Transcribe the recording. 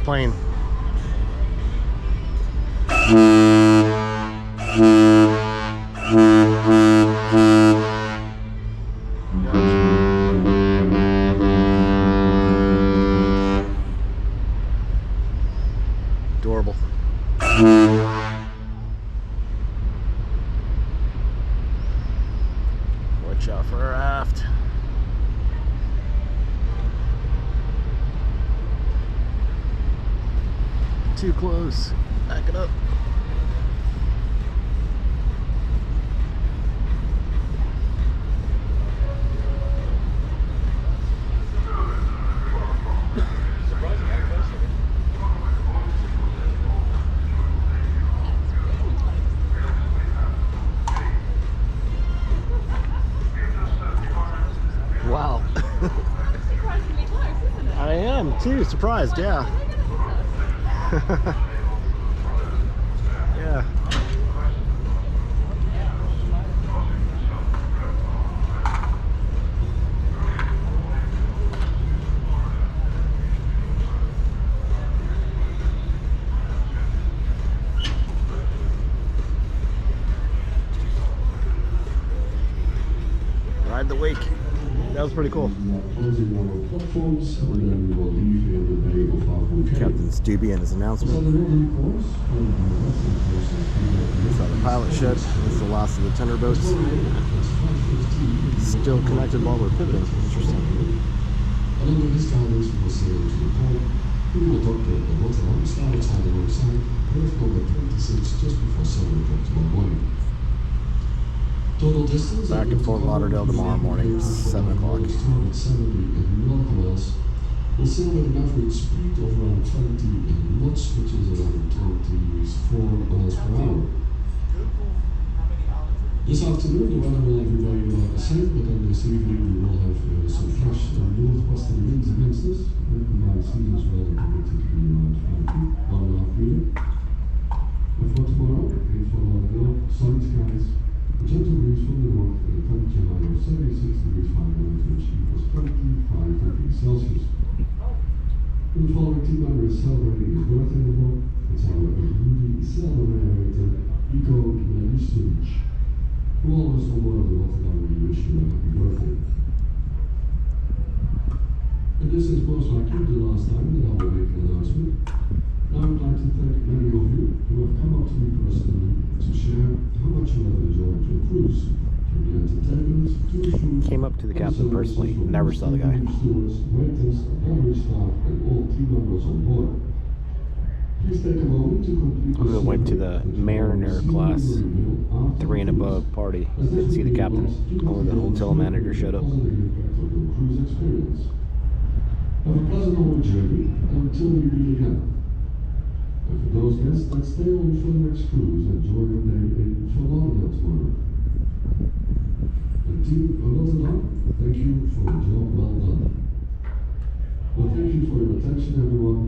plane. Adorable. Watch out for our aft. Too close. Back it up. Wow. Surprisingly close, isn't it? I am too surprised, yeah. Yeah. Ride the wake. That was pretty cool. Captain Stubby and his announcement. Saw the pilot ship. This is the last of the tender boats. Still connected while we're pivoting. Interesting. Under his guidance, we will sail to the port. We will dock at the Rotterdam, starboard side alongside, berth number 26, just before 7 o'clock tomorrow morning. Total distance Back in Fort Lauderdale tomorrow morning, 7 o'clock. 270 nautical miles. We'll sail with an average speed of around 20 knots, which is around 24 miles per hour. This afternoon, the weather will remain about the same, but then this evening we will have some fresh northwesterly winds against us. The combined speed as well predicted to be around 1.5 meter. And for tomorrow, in Fort Lauderdale, sunny skies, a gentle breeze from the north, and a temperature high of 76 degrees Fahrenheit, which equals 25 degrees Celsius. And the following team member is celebrating his birthday in the book. It's our Rudy Celebrator, Nico Lanistovic. Who all of us on board the Rotterdam, we wish you a happy birthday. And this is most likely the last time that I will make an announcement. Now I would like to thank many of you who have come up to me personally to share how much you have enjoyed your cruise. From the entertainment to the food. Came up to the captain personally. Never saw the guy. Stewards, waiters, average staff, and all team members on board. Please take a moment to complete We went to the Mariner class 3 and above party. Didn't see the captain. Only the hotel manager showed up. Have a pleasant home journey until we meet again. And for those guests that stay on for the next cruise, enjoy your day in Fort Lauderdale tomorrow. And team Rotterdam, thank you for a job well done. Well, thank you for your attention, everyone.